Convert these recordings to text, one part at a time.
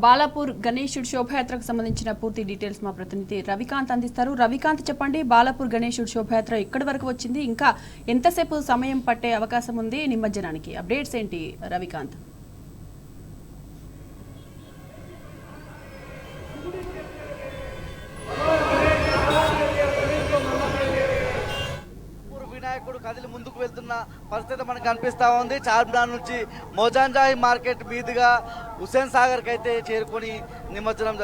బాలాపూర్ గణేశుడి శోభయాత్రకు సంబంధించిన పూర్తి డీటెయిల్స్ మా ప్రతినిధి రవికాంత్ అందిస్తారు. రవికాంత్, చెప్పండి, బాలాపూర్ గణేశుడి శోభయాత్ర ఎక్కడి వరకు వచ్చింది, ఇంకా ఎంతసేపు సమయం పట్టే అవకాశం ఉంది నిమజ్జనానికి? అప్డేట్స్ ఏంటి రవికాంత్? వినాయకుడు కదిలి ముందుకు వెళ్తున్న పరిస్థితి మనకు కనిపిస్తా ఉంది. చార్మినార్ నుంచి మోజాంజాయి మార్కెట్ మీదుగా హుస్సేన్ సాగర్ కి అయితే చేరుకొని నిమజ్జనం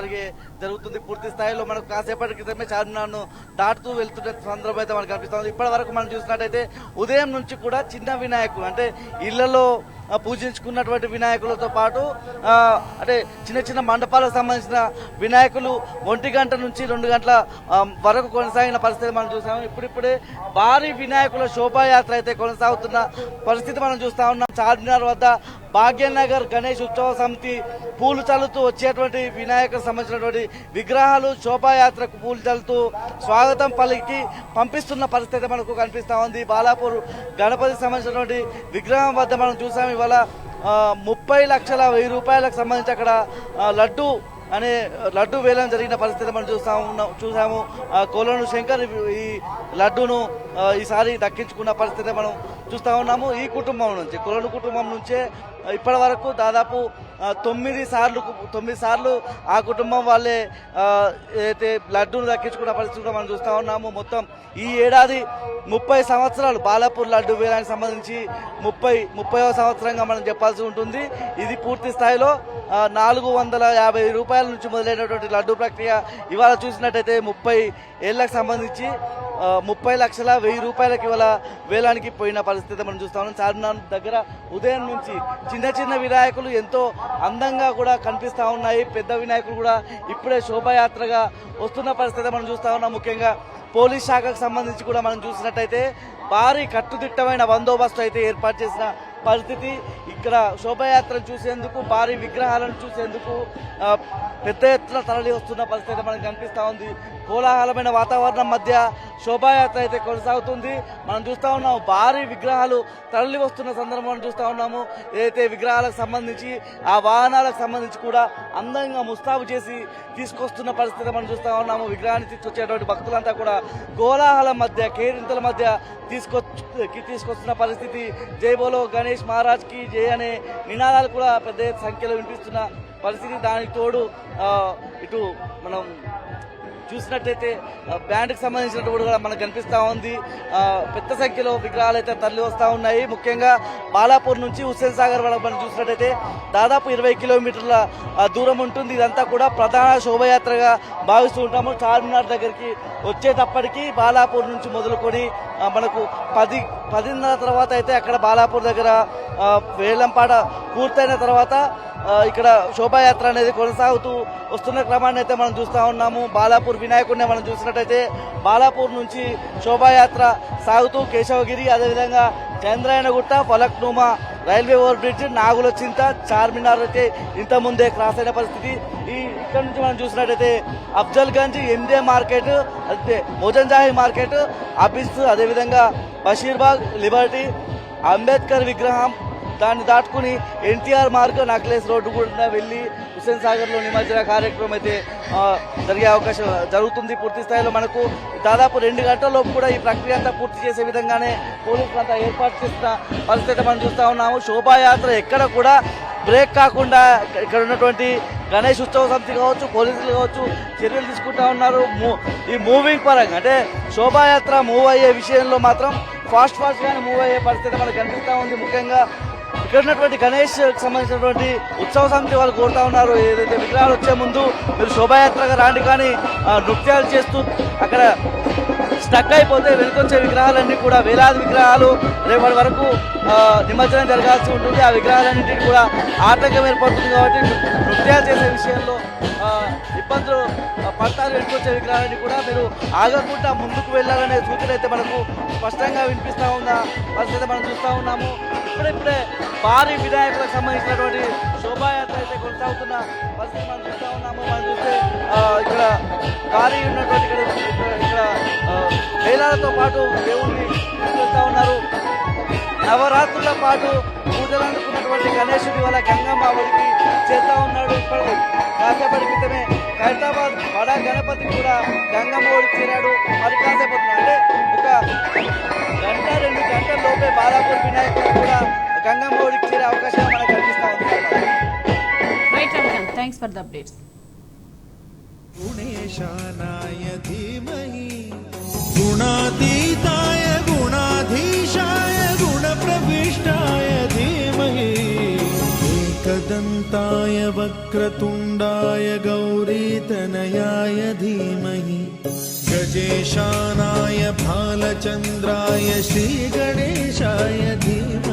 జరుగుతుంది. పూర్తి స్థాయిలో మనకు కాసేపటి క్రితమే చార్మినార్ ను దాటుతూ వెళ్తున్న సందర్భం అయితే మనకు కనిపిస్తా ఉంది. ఇప్పటి వరకు మనం చూసినట్టయితే ఉదయం నుంచి కూడా చిన్న వినాయకులు అంటే ఇళ్లలో పూజించుకున్నటువంటి వినాయకులతో పాటు అంటే చిన్న చిన్న మండపాలకు సంబంధించిన వినాయకులు 1 గంట నుంచి 2 గంటల వరకు కొనసాగిన పరిస్థితి మనం చూసాము. ఇప్పుడిప్పుడే భారీ వినాయకుల శోభాయాత్ర అయితే కొనసాగుతున్న పరిస్థితి మనం చూస్తా ఉన్నాం. చార్మినార్ వద్ద భాగ్యనగర్ గణేష్ ఉత్సవ సమితి పూలు చల్లుతూ వచ్చేటువంటి వినాయకులకు సంబంధించినటువంటి విగ్రహాలు శోభాయాత్రకు పూలు చల్లుతూ స్వాగతం పలికి పంపిస్తున్న పరిస్థితి మనకు కనిపిస్తా ఉంది. బాలాపూర్ గణపతికి సంబంధించినటువంటి విగ్రహం వద్ద మనం చూసాము. ఇవాళ 30,00,000 రూపాయలకు సంబంధించి అక్కడ లడ్డు వేలం జరిగిన పరిస్థితి మనం చూసాము. కోలను శంకర్ ఈ లడ్డూను ఈసారి దక్కించుకున్న పరిస్థితి మనం చూస్తా ఉన్నాము. ఈ కుటుంబం నుంచి కోలను కుటుంబం నుంచే ఇప్పటి వరకు దాదాపు 9 సార్లు ఆ కుటుంబం వాళ్ళే అయితే లడ్డూను దక్కించుకున్న పరిస్థితి మనం చూస్తా ఉన్నాము. మొత్తం ఈ ఏడాది 30 సంవత్సరాలు బాలాపూర్ లడ్డు వేలానికి సంబంధించి 30వ సంవత్సరంగా మనం చెప్పాల్సి ఉంటుంది. ఇది పూర్తి స్థాయిలో 450 రూపాయల నుంచి మొదలైనటువంటి లడ్డు ప్రక్రియ ఇవాళ చూసినట్టయితే 30 ఏళ్లకు సంబంధించి 30,00,000 రూపాయలకి ఇవాళ వేలానికి పోయిన పరిస్థితి మనం చూస్తా ఉన్నాం. చార్మినార్ దగ్గర ఉదయం నుంచి చిన్న చిన్న వినాయకులు ఎంతో అందంగా కూడా కనిపిస్తా ఉన్నాయి. పెద్ద వినాయకులు కూడా ఇప్పుడే శోభాయాత్రగా వస్తున్న పరిస్థితి మనం చూస్తా ఉన్నాం. ముఖ్యంగా పోలీస్ శాఖకు సంబంధించి కూడా మనం చూసినట్టయితే భారీ కట్టుదిట్టమైన బందోబస్తు అయితే ఏర్పాటు చేసిన పరిస్థితి. ఇక్కడ శోభాయాత్రను చూసేందుకు, భారీ విగ్రహాలను చూసేందుకు పెద్ద ఎత్తున తరలి వస్తున్న పరిస్థితి మనకు కనిపిస్తూ ఉంది. కోలాహలమైన వాతావరణం మధ్య శోభాయాత్ర అయితే కొనసాగుతుంది. మనం చూస్తూ ఉన్నాము భారీ విగ్రహాలు తరలి వస్తున్న సందర్భం మనం చూస్తూ ఉన్నాము. ఏదైతే విగ్రహాలకు సంబంధించి ఆ వాహనాలకు సంబంధించి కూడా అందంగా ముస్తాబు చేసి తీసుకొస్తున్న పరిస్థితి మనం చూస్తూ ఉన్నాము. విగ్రహాన్ని తీసుకొచ్చేటువంటి భక్తులంతా కూడా కోలాహలం మధ్య, కేరింతల మధ్య తీసుకొస్తున్న పరిస్థితి. జై బోలో గణేష్ మహారాజ్ కి జై అనే నినాదాలు కూడా పెద్ద సంఖ్యలో వినిపిస్తున్న పరిస్థితి. దానికి తోడు ఇటు మనం చూసినట్టయితే బ్యాండ్కి సంబంధించినటువంటి కూడా మనకు కనిపిస్తూ ఉంది. పెద్ద సంఖ్యలో విగ్రహాలు అయితే తరలి వస్తూ ఉన్నాయి. ముఖ్యంగా బాలాపూర్ నుంచి హుస్సేన్ సాగర్ వరకు మనం చూసినట్టయితే దాదాపు 20 కిలోమీటర్ల దూరం ఉంటుంది. ఇదంతా కూడా ప్రధాన శోభయాత్రగా భావిస్తూ ఉంటాము. చార్మినార్ దగ్గరికి వచ్చేటప్పటికి బాలాపూర్ నుంచి మొదలుకొని మనకు 10:30 తర్వాత అయితే అక్కడ బాలాపూర్ దగ్గర వేలంపాట పూర్తయిన తర్వాత ఇక్కడ శోభాయాత్ర అనేది కొనసాగుతూ వస్తున్న క్రమాన్ని అయితే మనం చూస్తూ ఉన్నాము. బాలాపూర్ వినాయకుడిని మనం చూసినట్టయితే బాలాపూర్ నుంచి శోభాయాత్ర సాగుతూ కేశవగిరి, అదేవిధంగా Chandrayangutta, Falaknuma, railway over bridge, Nagulchinta, Charminar అయితే ఇంత ముందే క్రాస్ అయిన పరిస్థితి. ఇక్కడ నుంచి మనం చూసినట్టయితే అఫ్జల్ గంజ్, ఎంజే మార్కెట్, అదే మోజంజాహి మార్కెట్, అబిస్, అదేవిధంగా బషీర్బాగ్, లిబర్టీ, అంబేద్కర్ విగ్రహం, దాన్ని దాటుకుని ఎన్టీఆర్ మార్గ్, నక్లెస్ రోడ్డు కూడా వెళ్ళి హుస్సేన్ సాగర్లో నిమజ్జన కార్యక్రమం అయితే జరిగే అవకాశం జరుగుతుంది. పూర్తి స్థాయిలో మనకు దాదాపు 2 గంటలలోపు కూడా ఈ ప్రక్రియ అంతా పూర్తి చేసే విధంగానే పోలీసులు అంతా ఏర్పాటు చేసిన పరిస్థితి మనం చూస్తూ ఉన్నాము. శోభాయాత్ర ఎక్కడ కూడా బ్రేక్ కాకుండా ఇక్కడ ఉన్నటువంటి గణేష్ ఉత్సవ సమితి కావచ్చు, పోలీసులు కావచ్చు చర్యలు తీసుకుంటా ఉన్నారు. ఈ మూవింగ్ పరంగా అంటే శోభాయాత్ర మూవ్ అయ్యే విషయంలో మాత్రం ఫాస్ట్గానే మూవ్ అయ్యే పరిస్థితి మనకు కనిపిస్తూ ఉంది. ముఖ్యంగా ఇక్కడ ఉన్నటువంటి గణేష్ సంబంధించినటువంటి ఉత్సవ సమితి వాళ్ళు కోరుతా ఉన్నారు, ఏదైతే విగ్రహాలు వచ్చే ముందు మీరు శోభాయాత్రగా రాండి, కానీ నృత్యాలు చేస్తూ అక్కడ స్టక్ అయిపోతే వెనుకొచ్చే విగ్రహాలన్నీ కూడా వేలాది విగ్రహాలు రేపటి వరకు నిమజ్జనం జరగాల్సి ఉంటుంది. ఆ విగ్రహాలన్నింటినీ కూడా ఆటంకం ఏర్పడుతుంది. కాబట్టి నృత్యాలు చేసే విషయంలో ఇబ్బందులు పడతారు. వెనుకొచ్చే విగ్రహాలన్నీ కూడా మీరు ఆగకుండా ముందుకు వెళ్ళాలనే సూచన అయితే మనకు స్పష్టంగా వినిపిస్తూ ఉన్న పరిస్థితి మనం చూస్తూ ఉన్నాము. ఇప్పుడే భారీ వినాయకులకు సంబంధించినటువంటి శోభాయాత్ర అయితే కొనసాగుతున్న పరిస్థితి మనం చూస్తూ ఉన్నాము. మనం చూస్తే ఇక్కడ భారీ ఉన్నటువంటి ఇక్కడ వేలాలతో పాటు దేవుణ్ణి వెళ్తూ ఉన్నారు. నవరాత్రుల పాటు పూజలు అందుకున్నటువంటి గణేశుడి వల్ల గంగమ్మ ఒడికి చేస్తూ ఉన్నాడు. కాసేపటి క్రితమే ఖైరతాబాద్ బడా గణపతి కూడా గంగమ్మ ఒడికి చేరాడు. మరి కాసేపటి అంటే ఒక గంట 2 గంటల లోపే బాలాపూర్ వినాయకుడు కూడా గంగమ్మ ఒడికి చేరే అవకాశం మనకు కనిపిస్తా ఉంది. Right Ravikanth, thanks for the updates. गुणेशानाय धीमहि गुणातीताय गुणाधीशाय गुणप्रविष्टाय धीमहि एकदन्ताय वक्रतुण्डाय गौरीतनयाय धीमहि गजेशानाय भालचन्द्राय श्रीगणेशाय धीमहि